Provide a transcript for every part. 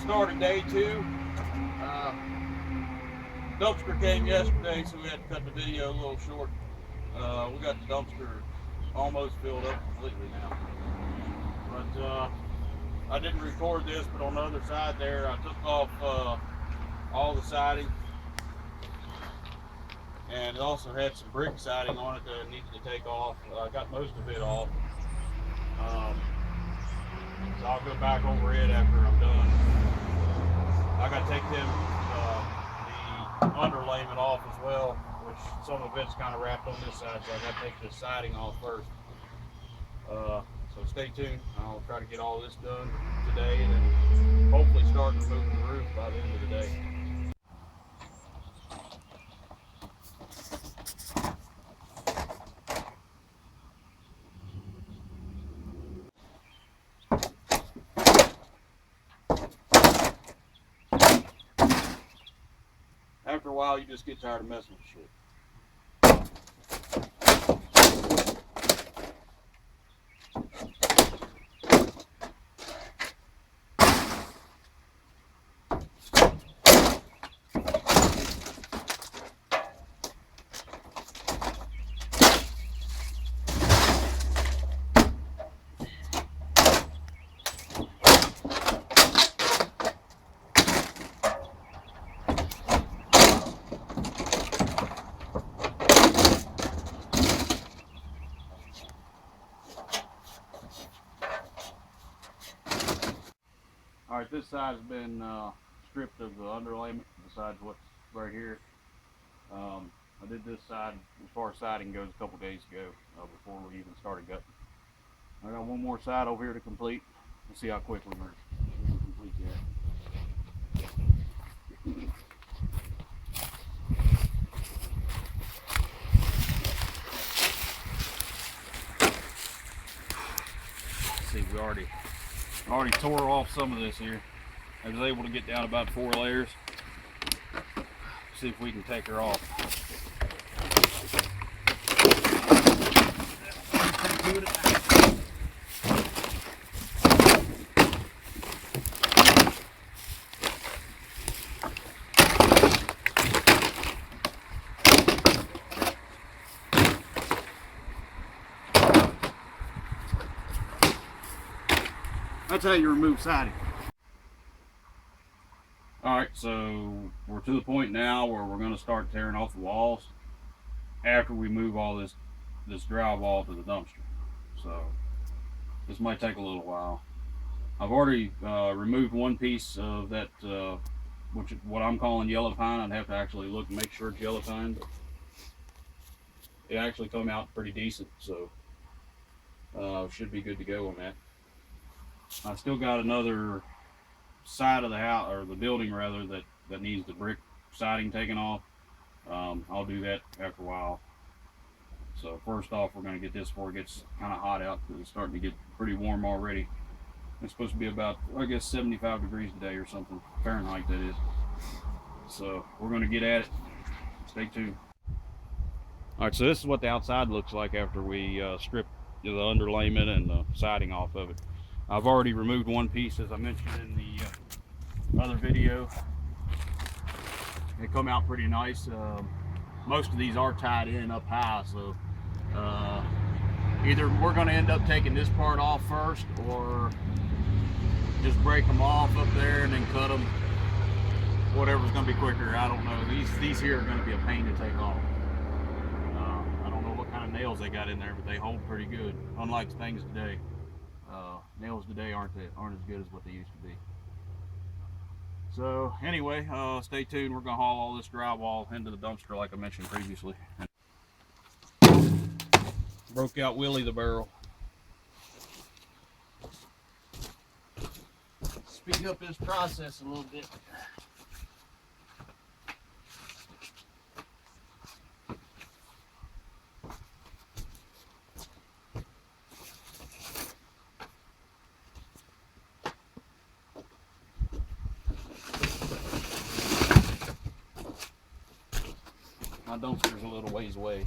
started day 2. Dumpster came yesterday, so we had to cut the video a little short. We got the dumpster almost filled up completely now. But I didn't record this, but on the other side there, I took off all the siding. And it also had some brick siding on it that I needed to take off. I got most of it off. So I'll go back over it after I'm done. I got to take them the underlayment off as well, which some of it's kind of wrapped on this side, so I got to take this siding off first. So stay tuned. I'll try to get all this done today, and then hopefully start removing the roof by the end of the day. After a while, you just get tired of messing with shit. Alright, this side has been stripped of the underlayment besides what's right here. I did this side as far as siding goes a couple days ago before we even started gutting. I got one more side over here to complete. Let's see how quickly we can complete that. Let's see, we already tore off some of this here. I was able to get down about 4 layers. See if we can take her off. That's how you remove siding. Alright, so we're to the point now where we're going to start tearing off the walls after we move all this drywall to the dumpster. So this might take a little while. I've already removed one piece of that, what I'm calling yellow pine. I'd have to actually look and make sure it's yellow pine, but it actually come out pretty decent, so should be good to go on that. I still got another side of the house, or the building rather, that needs the brick siding taken off. I'll do that after a while. So first off, we're going to get this before it gets kind of hot out, because it's starting to get pretty warm already. It's supposed to be about, I guess, 75 degrees today or something, Fahrenheit that is. So we're going to get at it. Stay tuned. Alright, so this is what the outside looks like after we strip the underlayment and the siding off of it. I've already removed one piece, as I mentioned in the other video. They come out pretty nice. Most of these are tied in up high, so either we're going to end up taking this part off first, or just break them off up there and then cut them. Whatever's going to be quicker, I don't know. These here are going to be a pain to take off. I don't know what kind of nails they got in there, but they hold pretty good, unlike things today. Nails today aren't as good as what they used to be. So anyway, stay tuned. We're going to haul all this drywall into the dumpster like I mentioned previously. Broke out Willie the barrel. Speed up this process a little bit. My dumpster's a little ways away.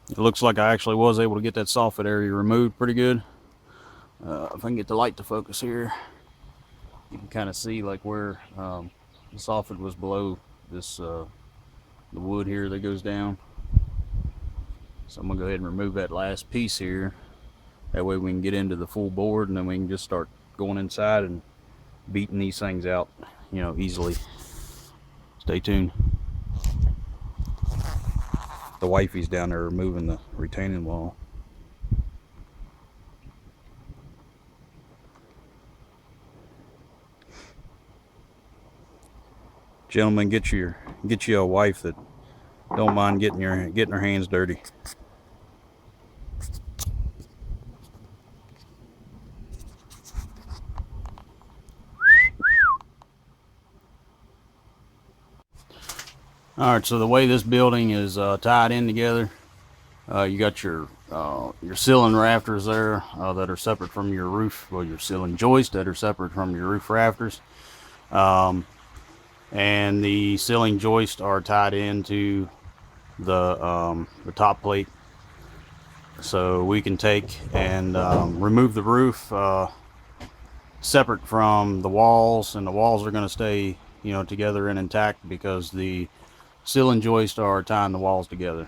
It looks like I actually was able to get that soffit area removed pretty good. If I can get the light to focus here, you can kind of see like where the soffit was below this the wood here that goes down. So I'm gonna go ahead and remove that last piece here. That way we can get into the full board, and then we can just start going inside and beating these things out, you know, easily. Stay tuned. The wifey's down there removing the retaining wall. Gentlemen, get you a wife that don't mind getting her hands dirty. All right, so the way this building is tied in together, you got your ceiling rafters there that are separate from your roof, well, your ceiling joists that are separate from your roof rafters, and the ceiling joists are tied into the top plate. So we can take and remove the roof separate from the walls, and the walls are going to stay, you know, together and intact because the ceiling joists are tying the walls together.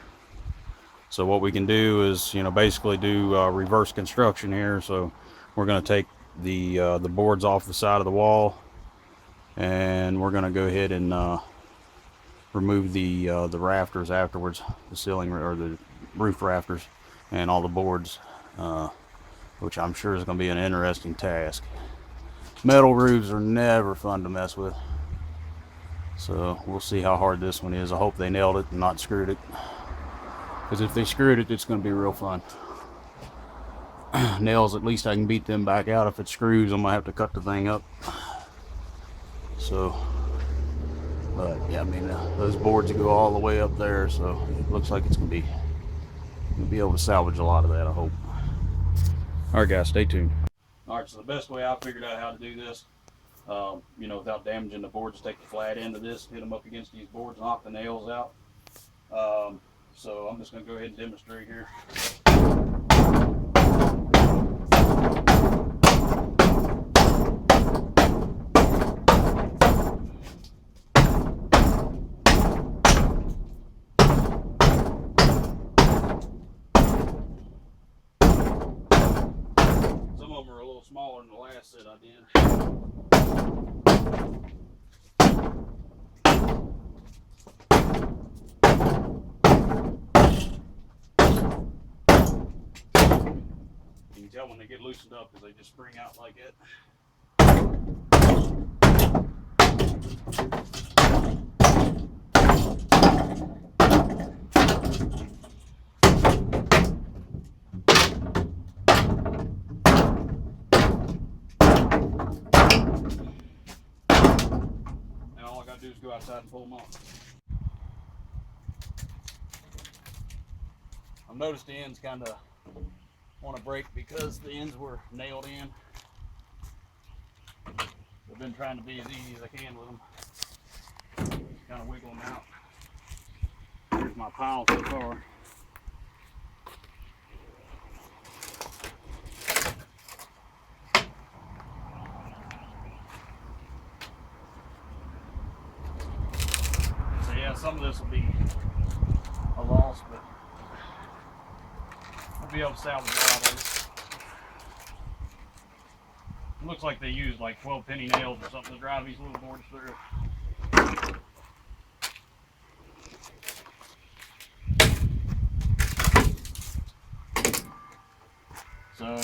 So what we can do is, you know, basically do reverse construction here. So we're going to take the boards off the side of the wall, and we're going to go ahead and remove the rafters afterwards, the ceiling or the roof rafters and all the boards, which I'm sure is going to be an interesting task. Metal roofs are never fun to mess with, so we'll see how hard this one is. I hope they nailed it and not screwed it, because if they screwed it, it's going to be real fun. Nails, at least I can beat them back out. If it screws, I'm going to have to cut the thing up. So, but yeah, I mean, those boards go all the way up there, so it looks like it's going to be able to salvage a lot of that, I hope. All right, guys, stay tuned. All right, so the best way I figured out how to do this, you know, without damaging the boards, take the flat end of this, hit them up against these boards, knock the nails out. So I'm just going to go ahead and demonstrate here. Some of them are a little smaller than the last set I did. You can tell when they get loosened up because they just spring out like it. Now all I gotta do is go outside and pull them off. I've noticed the ends kind of want to break because the ends were nailed in. I've been trying to be as easy as I can with them. Kind of wiggle them out. Here's my pile so far. So yeah, some of this will be a loss, but I'll be able to salvage a lot of it. It looks like they used like 12 penny nails or something to drive these little boards through. So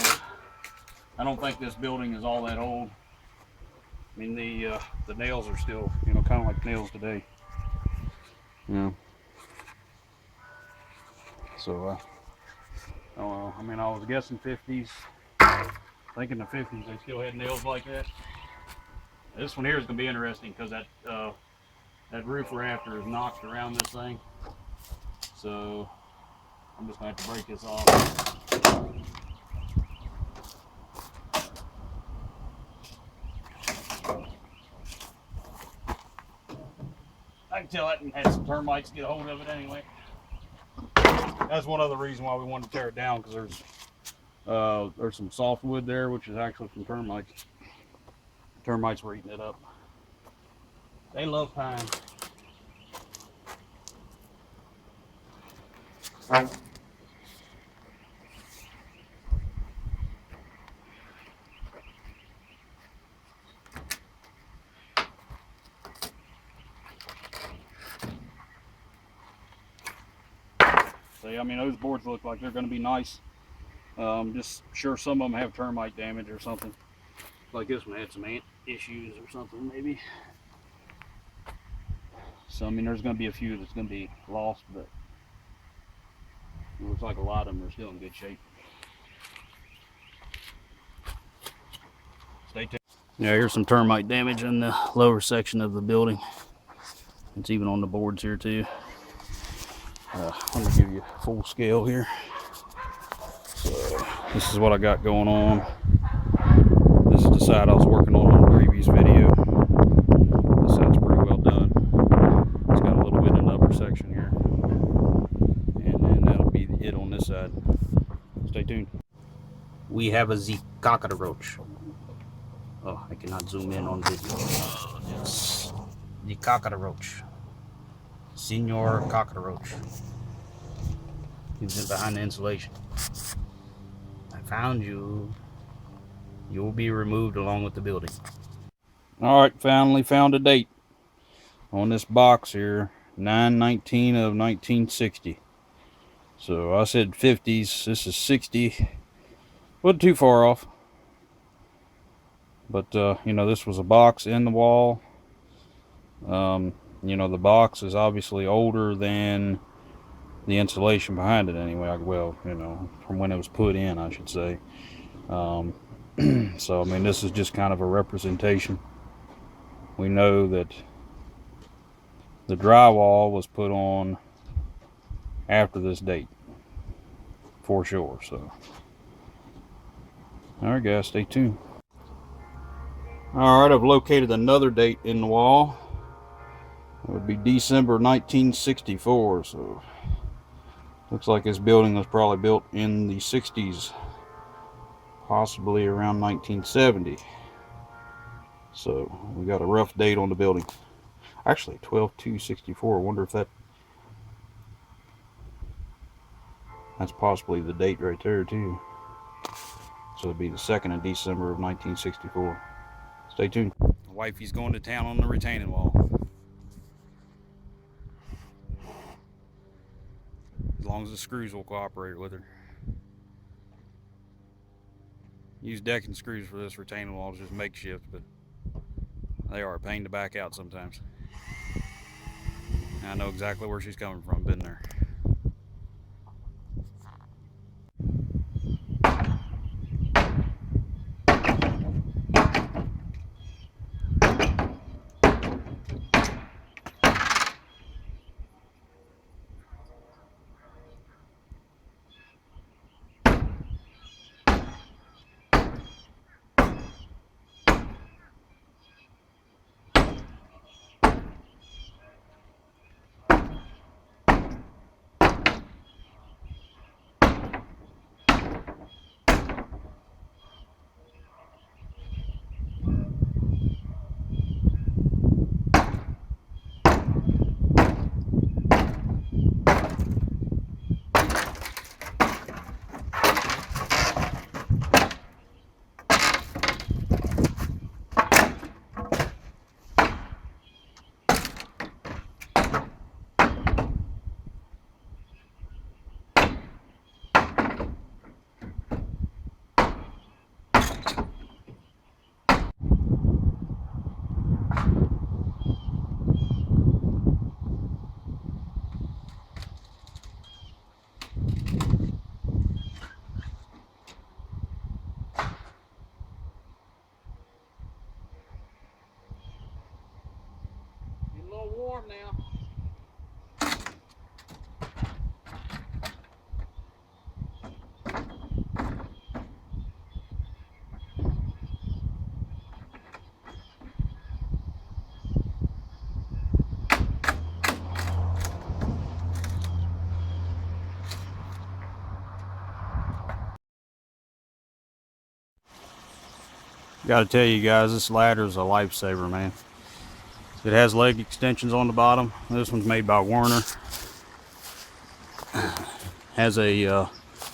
I don't think this building is all that old. I mean, the nails are still, you know, kind of like nails today. You know. So I don't know. I mean, I was guessing 50s. Thinking the 50s they still had nails like that. This one here is going to be interesting because that roof rafter is notched around this thing. So I'm just going to have to break this off. I can tell that had some termites get a hold of it anyway. That's one other reason why we wanted to tear it down, because there's some softwood there, which is actually from termites. Termites were eating it up. They love pine. See, I mean, those boards look like they're going to be nice. Just sure some of them have termite damage or something. Like this one had some ant issues or something, maybe. So, I mean, there's going to be a few that's going to be lost, but it looks like a lot of them are still in good shape. Stay tuned. Yeah, here's some termite damage in the lower section of the building. It's even on the boards here too. Let me give you full scale here. So this is what I got going on. This is the side I was working on the previous video. This side's pretty well done. It's got a little bit in the upper section here. And then that'll be it on this side. Stay tuned. We have a Z cockroach. Oh, I cannot zoom in on video. Yes. The cockroach. Senior cockroach. He's in behind the insulation. I found you. You will be removed along with the building. Alright, finally found a date on this box here. 9/19 of 1960. So I said 50s. This is 60. Wasn't too far off. But, you know, this was a box in the wall. You know, the box is obviously older than the insulation behind it anyway. Well, you know, from when it was put in, I should say. So, I mean, this is just kind of a representation. We know that the drywall was put on after this date, for sure. So, alright guys, stay tuned. Alright, I've located another date in the wall. It would be December 1964. So looks like this building was probably built in the 60s, possibly around 1970. So we got a rough date on the building. Actually 12/2/64. I wonder if that's possibly the date right there too. So it'd be the 2nd of December of 1964. Stay tuned. Wifey's going to town on the retaining wall. As long as the screws will cooperate with her. Use decking screws for this retaining wall. It's just makeshift, but they are a pain to back out sometimes. I know exactly where she's coming from. Been there. Warm now. Gotta tell you guys, this ladder is a lifesaver, man. It has leg extensions on the bottom. This one's made by Werner. Has a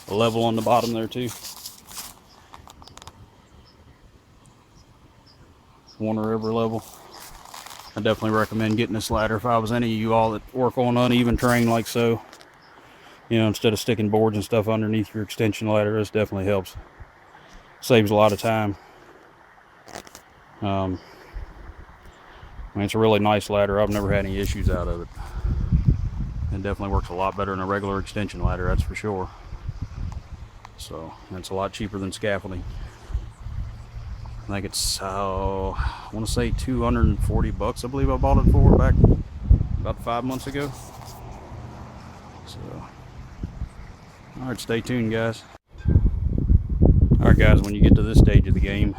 level on the bottom there too. Werner River level. I definitely recommend getting this ladder if I was any of you all that work on uneven terrain like so. You know, instead of sticking boards and stuff underneath your extension ladder, this definitely helps. Saves a lot of time. I mean, it's a really nice ladder. I've never had any issues out of it. It definitely works a lot better than a regular extension ladder, that's for sure. So, it's a lot cheaper than scaffolding. I think it's, I want to say 240 bucks, I believe I bought it for back about 5 months ago. So, alright, stay tuned, guys. Alright, guys, when you get to this stage of the game,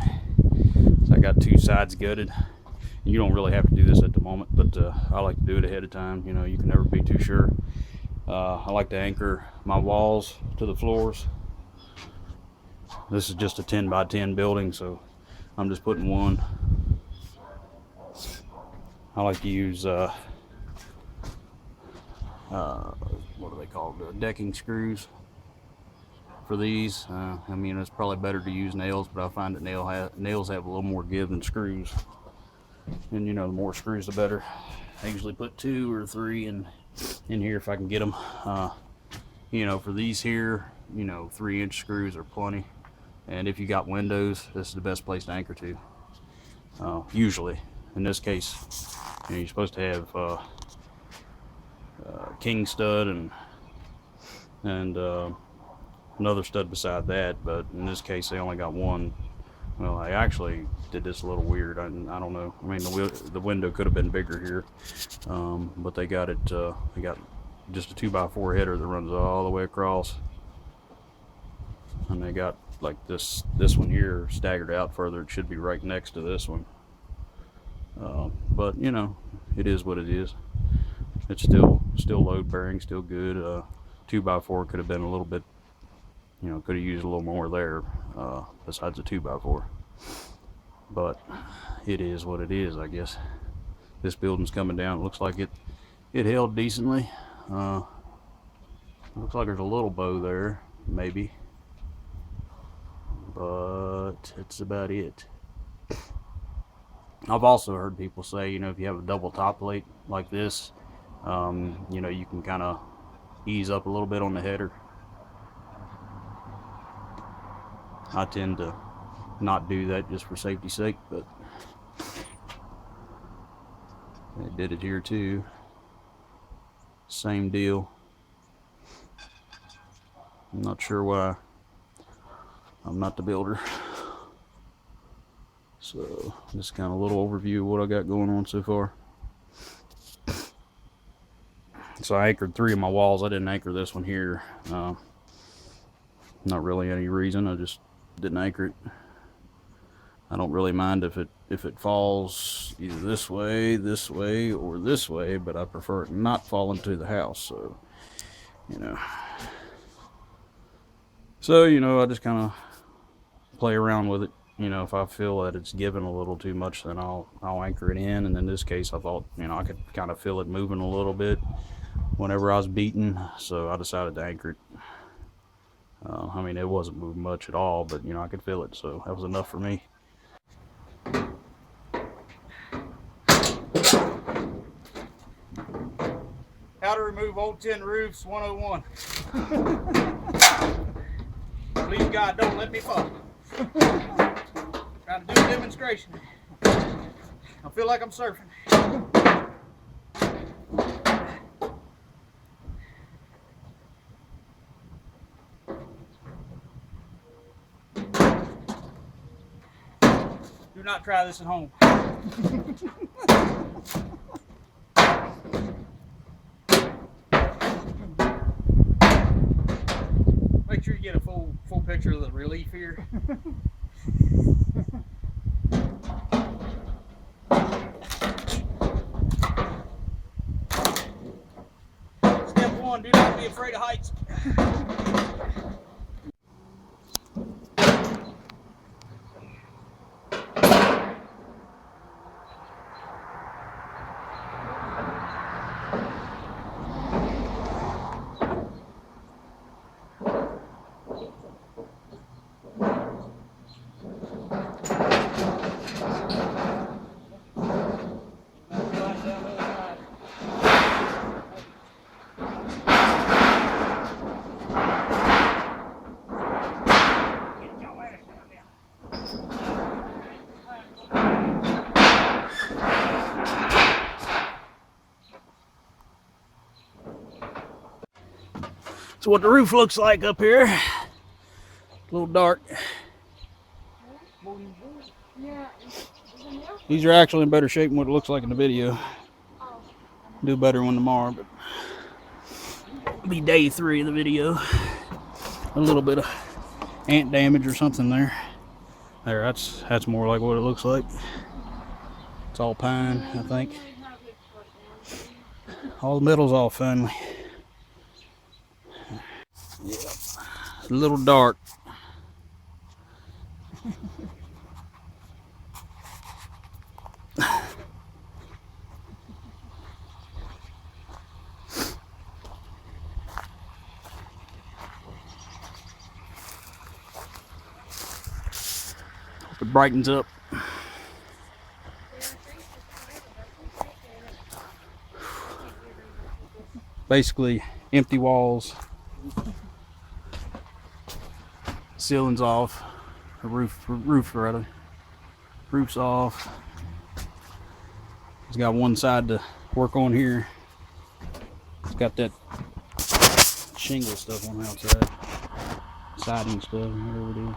so I got 2 sides gutted. You don't really have to do this at the moment, but I like to do it ahead of time. You know, you can never be too sure. I like to anchor my walls to the floors. This is just a 10 by 10 building, so I'm just putting one. I like to use what do they call it? Decking screws for these. I mean, it's probably better to use nails, but I find that nails have a little more give than screws. And you know, the more screws the better. I usually put 2 or 3 in here if I can get them. You know, for these here, you know, 3-inch screws are plenty. And if you got windows, this is the best place to anchor to. Usually, in this case, you know, you're supposed to have king stud and another stud beside that, but in this case they only got one. Well, I actually did this a little weird. I don't know. I mean, the window could have been bigger here, but they got it. They got just a 2x4 header that runs all the way across, and they got like this one here staggered out further. It should be right next to this one, but you know, it is what it is. It's still load bearing, still good. 2x4 could have been a little bit, you know, could have used a little more there, besides a 2x4. But it is what it is, I guess. This building's coming down. It looks like it held decently. Looks like there's a little bow there, maybe, but it's about it. I've also heard people say, you know, if you have a double top plate like this, you know, you can kind of ease up a little bit on the header. I tend to not do that just for safety's sake, but they did it here too. Same deal. I'm not sure why. I'm not the builder. So just kind of a little overview of what I got going on so far. So I anchored 3 of my walls. I didn't anchor this one here. Not really any reason. I just didn't anchor it. I don't really mind if it falls either this way, or this way, but I prefer it not falling to the house. So, you know. So, you know, I just kind of play around with it. You know, if I feel that it's giving a little too much, then I'll anchor it in. And in this case, I thought, you know, I could kind of feel it moving a little bit whenever I was beating, so I decided to anchor it. I mean, it wasn't moving much at all, but you know, I could feel it, so that was enough for me. How to remove old tin roofs 101. Please God, don't let me fall. Trying to do a demonstration. I feel like I'm surfing. Do not try this at home. Make sure you get a full picture of the relief here. Step 1, do not be afraid of heights. That's what the roof looks like up here. A little dark. These are actually in better shape than what it looks like in the video. Do better one tomorrow, but it'll be day 3 of the video. A little bit of ant damage or something there. There, that's more like what it looks like. It's all pine, I think. All the metal's all finely. Yeah, it's a little dark. Hope it brightens up. Basically, empty walls. Ceiling's off. The roof rather. Roof's off. It's got one side to work on here. It's got that shingle stuff on the outside. Siding stuff, whatever it is.